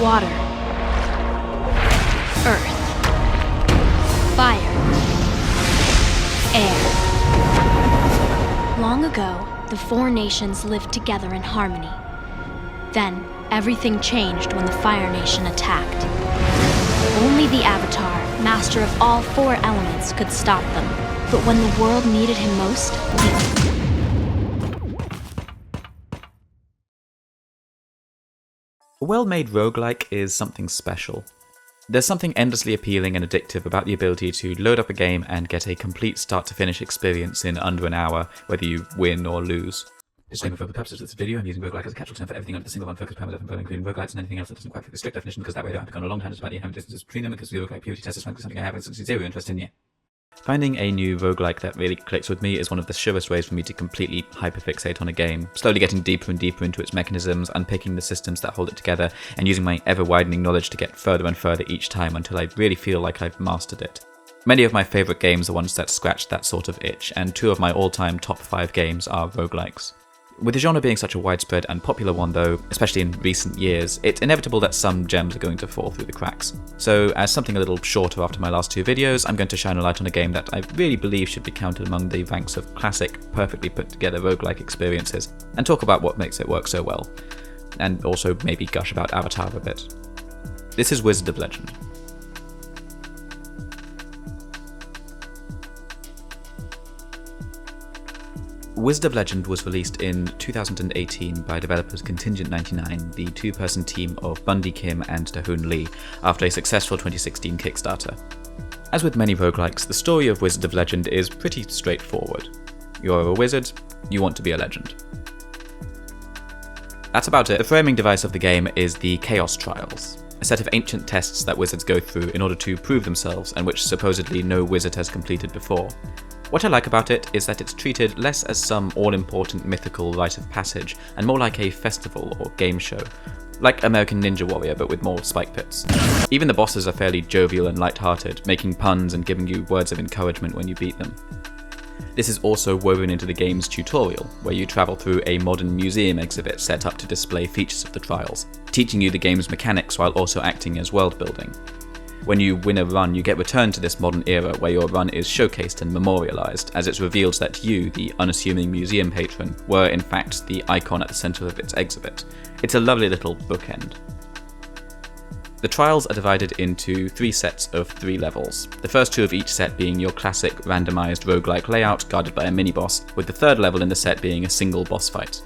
water, earth, fire, air. Long ago, the four nations lived together in harmony. Then, everything changed when the Fire Nation attacked. Only the Avatar, master of all four elements, could stop them. But when the world needed him most, A well-made roguelike is something special. There's something endlessly appealing and addictive about the ability to load up a game and get a complete start-to-finish experience in under an hour, whether you win or lose. Disclaimer: for the purposes of this video, I'm using roguelike as a catch-all term for everything under the single unfocused parameter, including roguelikes and anything else that doesn't quite fit the strict definition, because that way I don't have to go on a long tangent about the inherent distances between them, because the roguelike purity test is frankly something I have zero interest in yet. Finding a new roguelike that really clicks with me is one of the surest ways for me to completely hyperfixate on a game, slowly getting deeper and deeper into its mechanisms, unpicking the systems that hold it together, and using my ever-widening knowledge to get further and further each time until I really feel like I've mastered it. Many of my favourite games are ones that scratch that sort of itch, and 2 of my all-time top 5 games are roguelikes. With the genre being such a widespread and popular one though, especially in recent years, it's inevitable that some gems are going to fall through the cracks. So as something a little shorter after my last 2 videos, I'm going to shine a light on a game that I really believe should be counted among the ranks of classic, perfectly put together roguelike experiences, and talk about what makes it work so well. And also maybe gush about Avatar a bit. This is Wizard of Legend. Wizard of Legend was released in 2018 by developers Contingent 99, the 2-person team of Bundy Kim and Dahoon Lee, after a successful 2016 Kickstarter. As with many roguelikes, the story of Wizard of Legend is pretty straightforward. You're a wizard, you want to be a legend. That's about it. The framing device of the game is the Chaos Trials, a set of ancient tests that wizards go through in order to prove themselves and which supposedly no wizard has completed before. What I like about it is that it's treated less as some all-important mythical rite of passage and more like a festival or game show. Like American Ninja Warrior, but with more spike pits. Even the bosses are fairly jovial and light-hearted, making puns and giving you words of encouragement when you beat them. This is also woven into the game's tutorial, where you travel through a modern museum exhibit set up to display features of the trials, teaching you the game's mechanics while also acting as world building. When you win a run, you get returned to this modern era where your run is showcased and memorialized, as it's revealed that you, the unassuming museum patron, were in fact the icon at the center of its exhibit. It's a lovely little bookend. The trials are divided into 3 sets of 3 levels, the first 2 of each set being your classic randomized roguelike layout guarded by a mini-boss, with the 3rd level in the set being a single boss fight.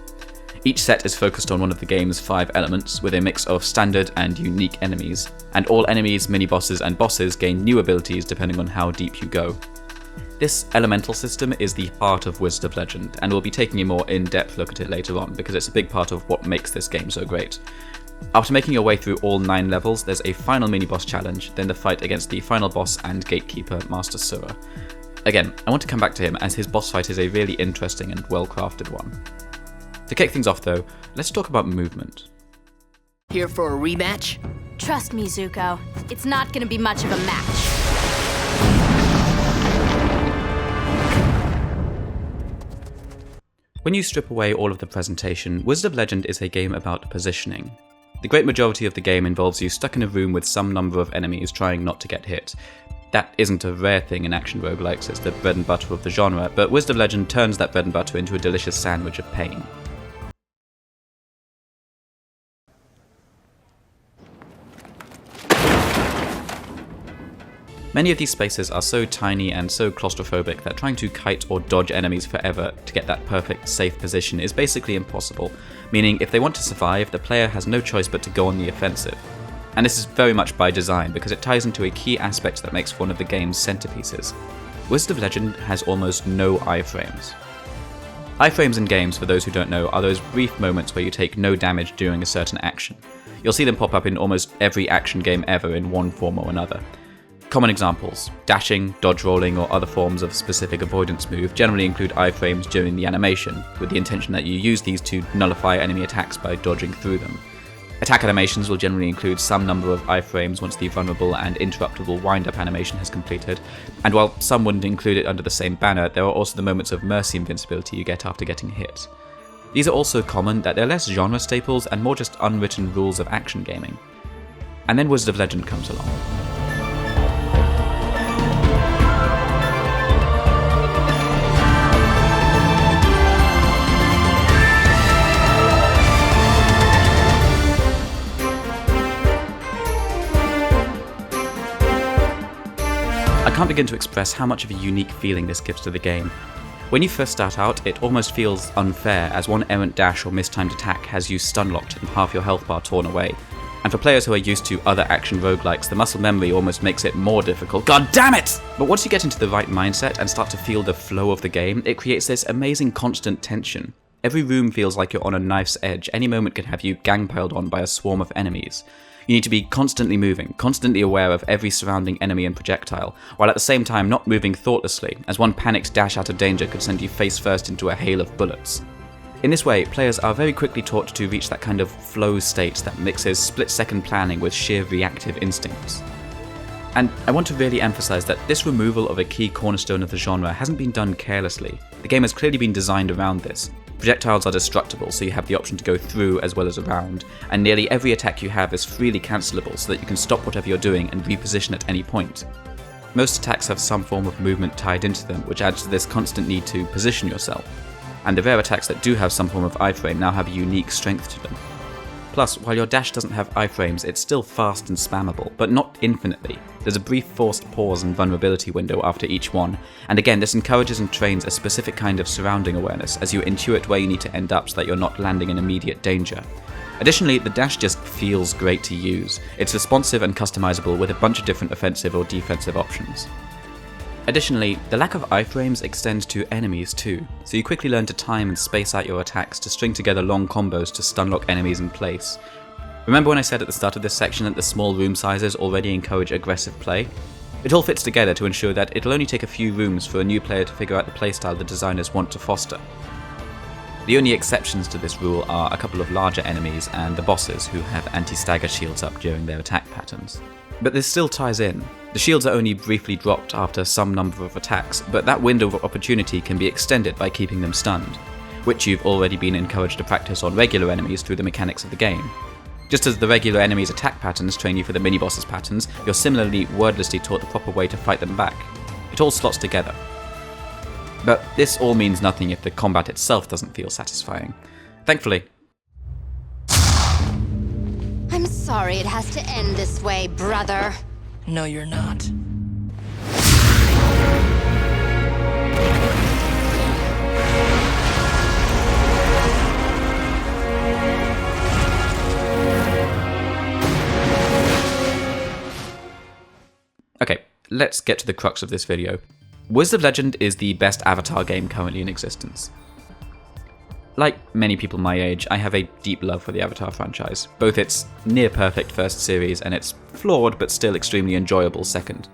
Each set is focused on one of the game's 5 elements, with a mix of standard and unique enemies, and all enemies, mini-bosses and bosses gain new abilities depending on how deep you go. This elemental system is the heart of Wizard of Legend, and we'll be taking a more in-depth look at it later on because it's a big part of what makes this game so great. After making your way through all 9 levels, there's a final mini-boss challenge, then the fight against the final boss and gatekeeper, Master Sura. Again, I want to come back to him as his boss fight is a really interesting and well-crafted one. To kick things off though, let's talk about movement. Here for a rematch? trust me, Zuko, it's not gonna be much of a match. When you strip away all of the presentation, Wizard of Legend is a game about positioning. The great majority of the game involves you stuck in a room with some number of enemies trying not to get hit. That isn't a rare thing in action roguelikes, it's the bread and butter of the genre, but Wizard of Legend turns that bread and butter into a delicious sandwich of pain. Many of these spaces are so tiny and so claustrophobic that trying to kite or dodge enemies forever to get that perfect, safe position is basically impossible, meaning if they want to survive, the player has no choice but to go on the offensive. And this is very much by design because it ties into a key aspect that makes one of the game's centerpieces. Wizard of Legend has almost no iframes. Iframes in games, for those who don't know, are those brief moments where you take no damage during a certain action. You'll see them pop up in almost every action game ever in one form or another. Common examples: dashing, dodge rolling, or other forms of specific avoidance move generally include iframes during the animation, with the intention that you use these to nullify enemy attacks by dodging through them. Attack animations will generally include some number of iframes once the vulnerable and interruptible wind-up animation has completed, and while some wouldn't include it under the same banner, there are also the moments of mercy invincibility you get after getting hit. These are also common that they're less genre staples and more just unwritten rules of action gaming. And then Wizard of Legend comes along. I can't begin to express how much of a unique feeling this gives to the game. When you first start out, it almost feels unfair, as one errant dash or mistimed attack has you stun-locked and half your health bar torn away. And for players who are used to other action roguelikes, the muscle memory almost makes it more difficult. God damn it! But once you get into the right mindset and start to feel the flow of the game, it creates this amazing constant tension. Every room feels like you're on a knife's edge. Any moment can have you gang-piled on by a swarm of enemies. You need to be constantly moving, constantly aware of every surrounding enemy and projectile, while at the same time not moving thoughtlessly, as one panicked dash out of danger could send you face first into a hail of bullets. In this way, players are very quickly taught to reach that kind of flow state that mixes split-second planning with sheer reactive instincts. And I want to really emphasize that this removal of a key cornerstone of the genre hasn't been done carelessly. The game has clearly been designed around this. Projectiles are destructible, so you have the option to go through as well as around, and nearly every attack you have is freely cancelable so that you can stop whatever you're doing and reposition at any point. Most attacks have some form of movement tied into them, which adds to this constant need to position yourself. And the rare attacks that do have some form of iframe now have a unique strength to them. Plus, while your dash doesn't have iframes, it's still fast and spammable, but not infinitely. There's a brief forced pause and vulnerability window after each one, and again this encourages and trains a specific kind of surrounding awareness as you intuit where you need to end up so that you're not landing in immediate danger. Additionally, the dash just feels great to use. It's responsive and customizable with a bunch of different offensive or defensive options. Additionally, the lack of iframes extends to enemies too, so you quickly learn to time and space out your attacks to string together long combos to stunlock enemies in place. Remember when I said at the start of this section that the small room sizes already encourage aggressive play? It all fits together to ensure that it'll only take a few rooms for a new player to figure out the playstyle the designers want to foster. The only exceptions to this rule are a couple of larger enemies and the bosses who have anti-stagger shields up during their attack patterns. But this still ties in. The shields are only briefly dropped after some number of attacks, but that window of opportunity can be extended by keeping them stunned, which you've already been encouraged to practice on regular enemies through the mechanics of the game. Just as the regular enemies' attack patterns train you for the mini-bosses' patterns, you're similarly wordlessly taught the proper way to fight them back. It all slots together. But this all means nothing if the combat itself doesn't feel satisfying. Thankfully. I'm sorry it has to end this way, brother. No, you're not. Okay, let's get to the crux of this video. Wizard of Legend is the best Avatar game currently in existence. Like many people my age, I have a deep love for the Avatar franchise, both its near-perfect first series and its flawed but still extremely enjoyable second.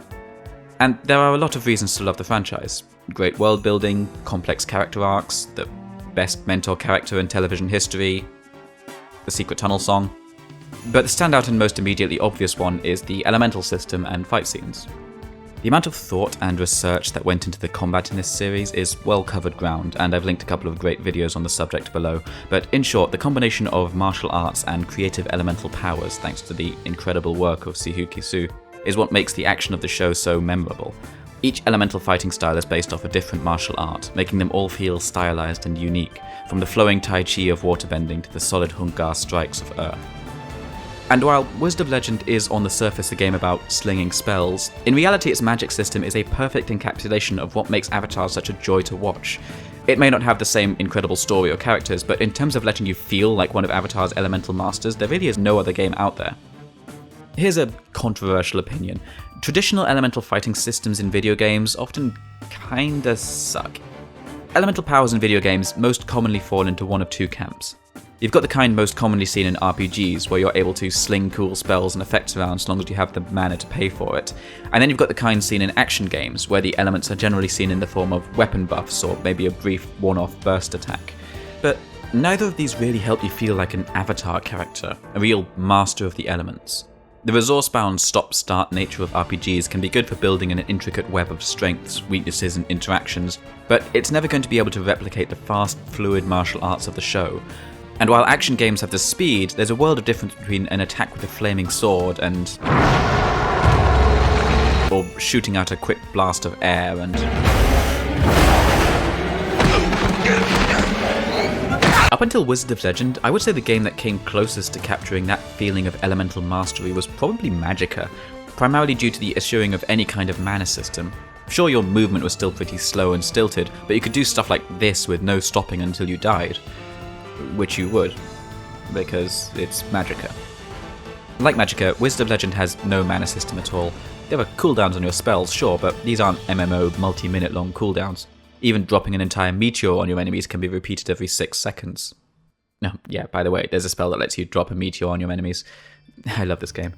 And there are a lot of reasons to love the franchise. Great world building, complex character arcs, the best mentor character in television history, the Secret Tunnel song. But the standout and most immediately obvious one is the elemental system and fight scenes. The amount of thought and research that went into the combat in this series is well covered ground, and I've linked a couple of great videos on the subject below, but in short, the combination of martial arts and creative elemental powers, thanks to the incredible work of Sihu Su, is what makes the action of the show so memorable. Each elemental fighting style is based off a different martial art, making them all feel stylized and unique, from the flowing Tai Chi of waterbending to the solid Hungar strikes of earth. And while Wizard of Legend is on the surface a game about slinging spells, in reality its magic system is a perfect encapsulation of what makes Avatar such a joy to watch. It may not have the same incredible story or characters, but in terms of letting you feel like one of Avatar's elemental masters, there really is no other game out there. Here's a controversial opinion. Traditional elemental fighting systems in video games often kinda suck. Elemental powers in video games most commonly fall into one of two camps. You've got the kind most commonly seen in RPGs, where you're able to sling cool spells and effects around so long as you have the mana to pay for it. And then you've got the kind seen in action games, where the elements are generally seen in the form of weapon buffs or maybe a brief one-off burst attack. But neither of these really help you feel like an Avatar character, a real master of the elements. The resource-bound stop-start nature of RPGs can be good for building an intricate web of strengths, weaknesses, and interactions, but it's never going to be able to replicate the fast, fluid martial arts of the show. And while action games have the speed, there's a world of difference between an attack with a flaming sword and... or shooting out a quick blast of air and... Up until Wizard of Legend, I would say the game that came closest to capturing that feeling of elemental mastery was probably Magicka, primarily due to the eschewing of any kind of mana system. Sure, your movement was still pretty slow and stilted, but you could do stuff like this with no stopping until you died. Which you would, because it's Magicka. Like Magicka, Wizard of Legend has no mana system at all. There are cooldowns on your spells, sure, but these aren't MMO multi-minute long cooldowns. Even dropping an entire meteor on your enemies can be repeated every 6 seconds. No, yeah, by the way, there's a spell that lets you drop a meteor on your enemies. I love this game.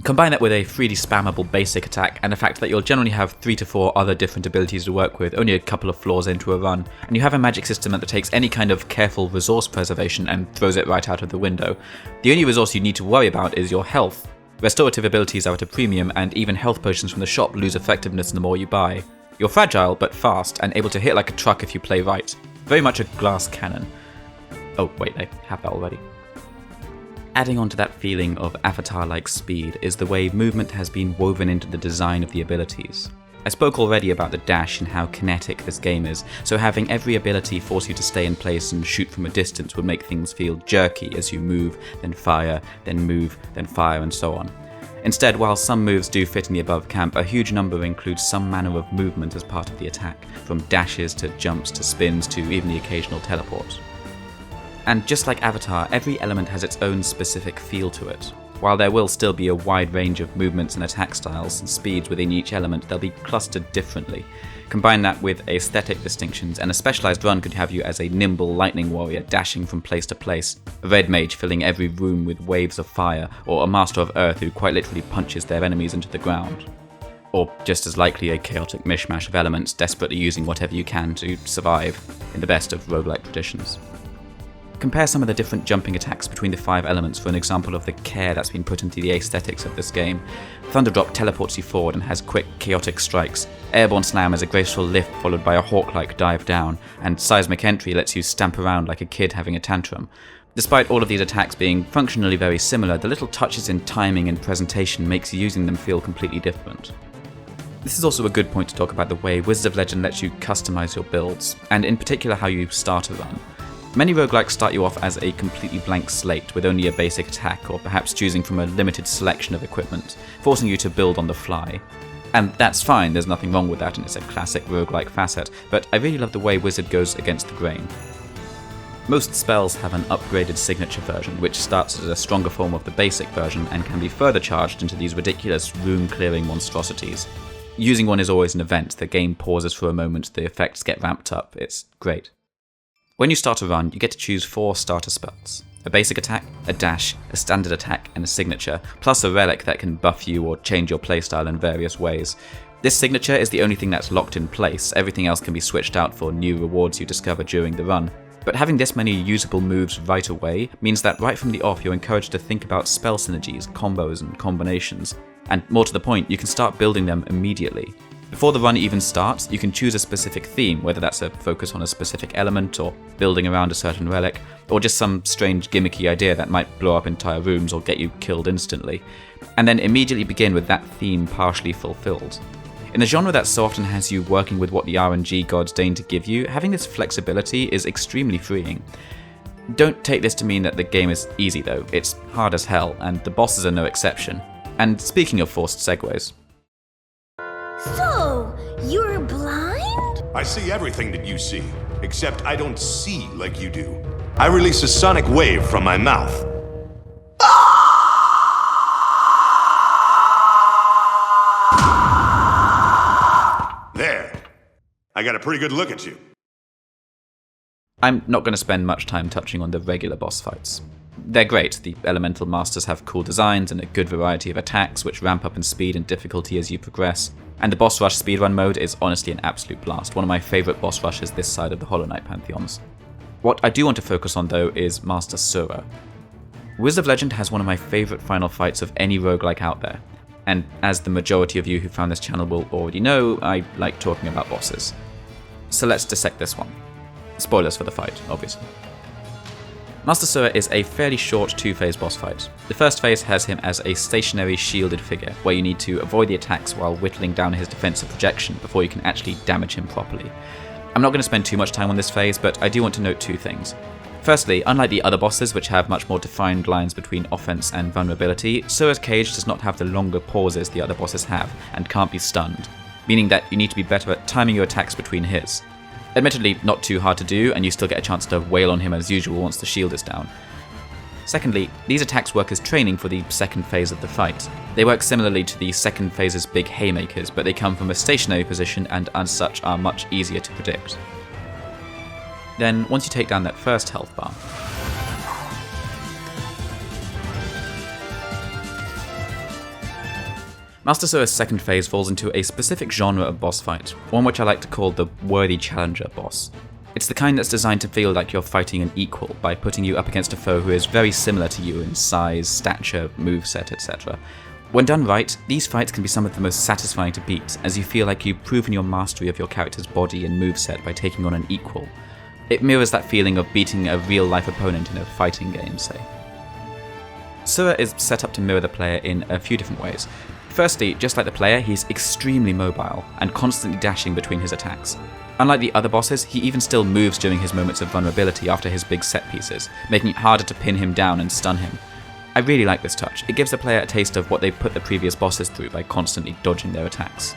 Combine that with a freely spammable basic attack, and the fact that you'll generally have 3 to 4 other different abilities to work with, only a couple of floors into a run, and you have a magic system that takes any kind of careful resource preservation and throws it right out of the window. The only resource you need to worry about is your health. Restorative abilities are at a premium, and even health potions from the shop lose effectiveness the more you buy. You're fragile, but fast, and able to hit like a truck if you play right. Very much a glass cannon. Oh, wait, I have that already. Adding on to that feeling of Avatar-like speed is the way movement has been woven into the design of the abilities. I spoke already about the dash and how kinetic this game is, so having every ability force you to stay in place and shoot from a distance would make things feel jerky as you move, then fire, then move, then fire, and so on. Instead, while some moves do fit in the above camp, a huge number includes some manner of movement as part of the attack, from dashes to jumps to spins to even the occasional teleport. And just like Avatar, every element has its own specific feel to it. While there will still be a wide range of movements and attack styles and speeds within each element, they'll be clustered differently. Combine that with aesthetic distinctions, and a specialized run could have you as a nimble lightning warrior dashing from place to place, a red mage filling every room with waves of fire, or a master of earth who quite literally punches their enemies into the ground. Or just as likely a chaotic mishmash of elements desperately using whatever you can to survive, in the best of roguelike traditions. Compare some of the different jumping attacks between the 5 elements for an example of the care that's been put into the aesthetics of this game. Thunderdrop teleports you forward and has quick, chaotic strikes. Airborne Slam has a graceful lift followed by a hawk-like dive down, and Seismic Entry lets you stamp around like a kid having a tantrum. Despite all of these attacks being functionally very similar, the little touches in timing and presentation makes using them feel completely different. This is also a good point to talk about the way Wizard of Legend lets you customize your builds, and in particular how you start a run. Many roguelikes start you off as a completely blank slate with only a basic attack, or perhaps choosing from a limited selection of equipment, forcing you to build on the fly. And that's fine, there's nothing wrong with that, and it's a classic roguelike facet, but I really love the way Wizard goes against the grain. Most spells have an upgraded signature version, which starts as a stronger form of the basic version and can be further charged into these ridiculous rune-clearing monstrosities. Using one is always an event, the game pauses for a moment, the effects get ramped up, it's great. When you start a run, you get to choose 4 starter spells. A basic attack, a dash, a standard attack, and a signature, plus a relic that can buff you or change your playstyle in various ways. This signature is the only thing that's locked in place, everything else can be switched out for new rewards you discover during the run. But having this many usable moves right away means that right from the off you're encouraged to think about spell synergies, combos, and combinations. And more to the point, you can start building them immediately. Before the run even starts, you can choose a specific theme, whether that's a focus on a specific element, or building around a certain relic, or just some strange gimmicky idea that might blow up entire rooms or get you killed instantly, and then immediately begin with that theme partially fulfilled. In a genre that so often has you working with what the RNG gods deign to give you, having this flexibility is extremely freeing. Don't take this to mean that the game is easy though, it's hard as hell, and the bosses are no exception. And speaking of forced segues, So, you're blind? I see everything that you see, except I don't see like you do. I release a sonic wave from my mouth. There. I got a pretty good look at you. I'm not going to spend much time touching on the regular boss fights. They're great, the elemental masters have cool designs and a good variety of attacks which ramp up in speed and difficulty as you progress. And the boss rush speedrun mode is honestly an absolute blast, one of my favourite boss rushes this side of the Hollow Knight pantheons. What I do want to focus on though is Master Sura. Wizard of Legend has one of my favourite final fights of any roguelike out there, and as the majority of you who found this channel will already know, I like talking about bosses. So let's dissect this one. Spoilers for the fight, obviously. Master Sura is a fairly short two-phase boss fight. The first phase has him as a stationary shielded figure, where you need to avoid the attacks while whittling down his defensive projection before you can actually damage him properly. I'm not going to spend too much time on this phase, but I do want to note two things. Firstly, unlike the other bosses which have much more defined lines between offense and vulnerability, Sura's cage does not have the longer pauses the other bosses have, and can't be stunned, meaning that you need to be better at timing your attacks between his. Admittedly, not too hard to do, and you still get a chance to wail on him as usual once the shield is down. Secondly, these attacks work as training for the second phase of the fight. They work similarly to the second phase's big haymakers, but they come from a stationary position and as such are much easier to predict. Then, once you take down that first health bar, Master Sura's second phase falls into a specific genre of boss fight, one which I like to call the worthy challenger boss. It's the kind that's designed to feel like you're fighting an equal by putting you up against a foe who is very similar to you in size, stature, moveset, etc. When done right, these fights can be some of the most satisfying to beat, as you feel like you've proven your mastery of your character's body and moveset by taking on an equal. It mirrors that feeling of beating a real-life opponent in a fighting game, say. Sura is set up to mirror the player in a few different ways. Firstly, just like the player, he's extremely mobile and constantly dashing between his attacks. Unlike the other bosses, he even still moves during his moments of vulnerability after his big set pieces, making it harder to pin him down and stun him. I really like this touch. It gives the player a taste of what they put the previous bosses through by constantly dodging their attacks.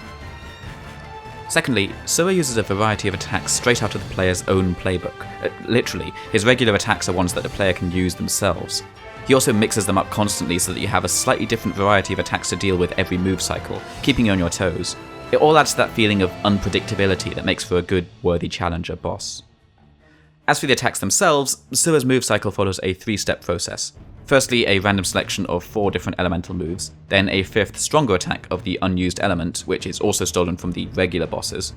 Secondly, Sura uses a variety of attacks straight out of the player's own playbook. Literally, his regular attacks are ones that the player can use themselves. He also mixes them up constantly so that you have a slightly different variety of attacks to deal with every move cycle, keeping you on your toes. It all adds to that feeling of unpredictability that makes for a good, worthy challenger boss. As for the attacks themselves, Sura's move cycle follows a three-step process. Firstly, a random selection of 4 different elemental moves, then a 5th stronger attack of the unused element, which is also stolen from the regular bosses.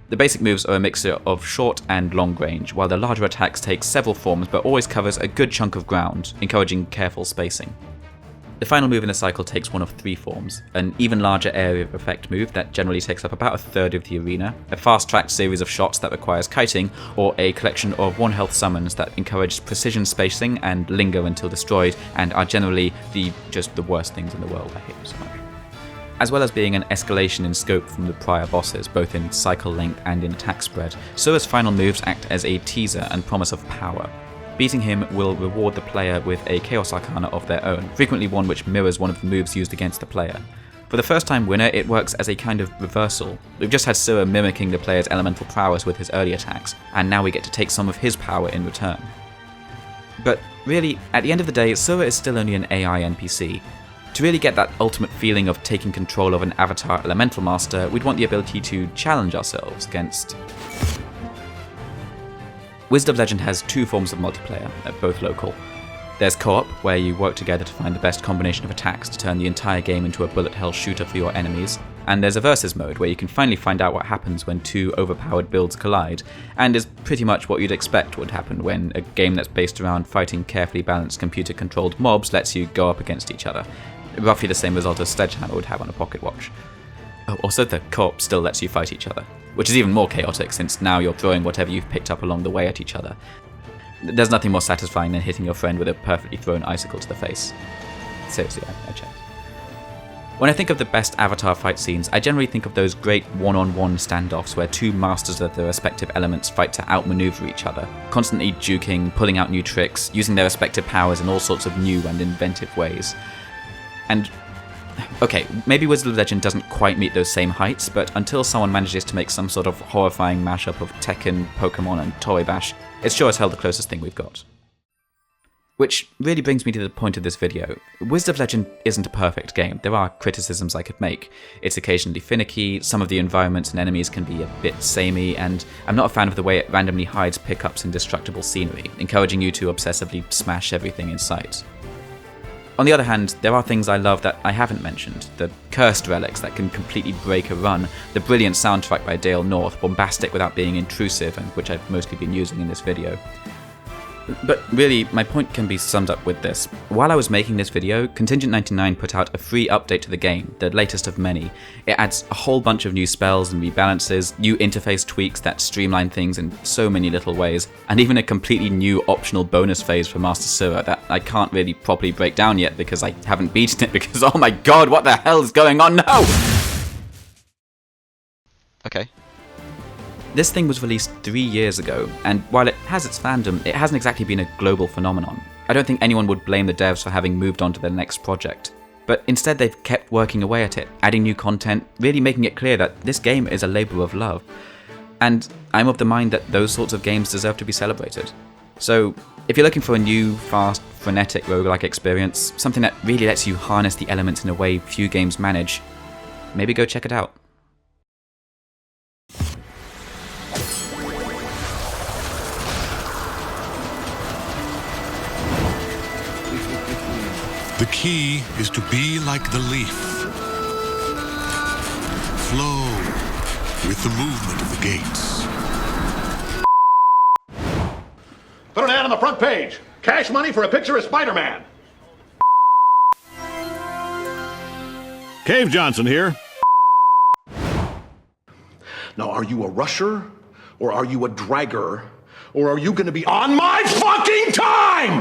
The basic moves are a mixture of short and long range, while the larger attacks take several forms but always covers a good chunk of ground, encouraging careful spacing. The final move in the cycle takes one of 3 forms: an even larger area of effect move that generally takes up about a third of the arena, a fast-tracked series of shots that requires kiting, or a collection of 1 health summons that encourage precision spacing and linger until destroyed, and are generally just the worst things in the world. I hate them so much. As well as being an escalation in scope from the prior bosses, both in cycle length and in attack spread, Sura's final moves act as a teaser and promise of power. Beating him will reward the player with a Chaos Arcana of their own, frequently one which mirrors one of the moves used against the player. For the first time winner, it works as a kind of reversal. We've just had Sura mimicking the player's elemental prowess with his early attacks, and now we get to take some of his power in return. But really, at the end of the day, Sura is still only an AI NPC. To really get that ultimate feeling of taking control of an avatar elemental master, we'd want the ability to challenge ourselves against... Wizard of Legend has 2 forms of multiplayer, both local. There's co-op, where you work together to find the best combination of attacks to turn the entire game into a bullet hell shooter for your enemies. And there's a versus mode, where you can finally find out what happens when 2 overpowered builds collide, and is pretty much what you'd expect would happen when a game that's based around fighting carefully balanced computer-controlled mobs lets you go up against each other. Roughly the same result as Sledgehammer would have on a pocket watch. Oh, also the co-op still lets you fight each other, which is even more chaotic since now you're throwing whatever you've picked up along the way at each other. There's nothing more satisfying than hitting your friend with a perfectly thrown icicle to the face. Seriously, I checked. When I think of the best Avatar fight scenes, I generally think of those great one-on-one standoffs where 2 masters of their respective elements fight to outmaneuver each other, constantly juking, pulling out new tricks, using their respective powers in all sorts of new and inventive ways. And, okay, maybe Wizard of Legend doesn't quite meet those same heights, but until someone manages to make some sort of horrifying mashup of Tekken, Pokemon, and Toy Bash, it's sure as hell the closest thing we've got. Which really brings me to the point of this video. Wizard of Legend isn't a perfect game. There are criticisms I could make. It's occasionally finicky, some of the environments and enemies can be a bit samey, and I'm not a fan of the way it randomly hides pickups in destructible scenery, encouraging you to obsessively smash everything in sight. On the other hand, there are things I love that I haven't mentioned. The cursed relics that can completely break a run, the brilliant soundtrack by Dale North, bombastic without being intrusive, and which I've mostly been using in this video. But really, my point can be summed up with this. While I was making this video, Contingent 99 put out a free update to the game, the latest of many. It adds a whole bunch of new spells and rebalances, new interface tweaks that streamline things in so many little ways, and even a completely new optional bonus phase for Master Sura that I can't really properly break down yet because I haven't beaten it because oh my god, what the hell is going on now? Okay. This thing was released 3 years ago, and while it has its fandom, it hasn't exactly been a global phenomenon. I don't think anyone would blame the devs for having moved on to their next project. But instead they've kept working away at it, adding new content, really making it clear that this game is a labour of love. And I'm of the mind that those sorts of games deserve to be celebrated. So, if you're looking for a new, fast, frenetic roguelike experience, something that really lets you harness the elements in a way few games manage, maybe go check it out. The key is to be like the leaf. Flow with the movement of the gates. Put an ad on the front page. Cash money for a picture of Spider-Man. Cave Johnson here. Now, are you a rusher? Or are you a dragger? Or are you gonna be on my fucking time?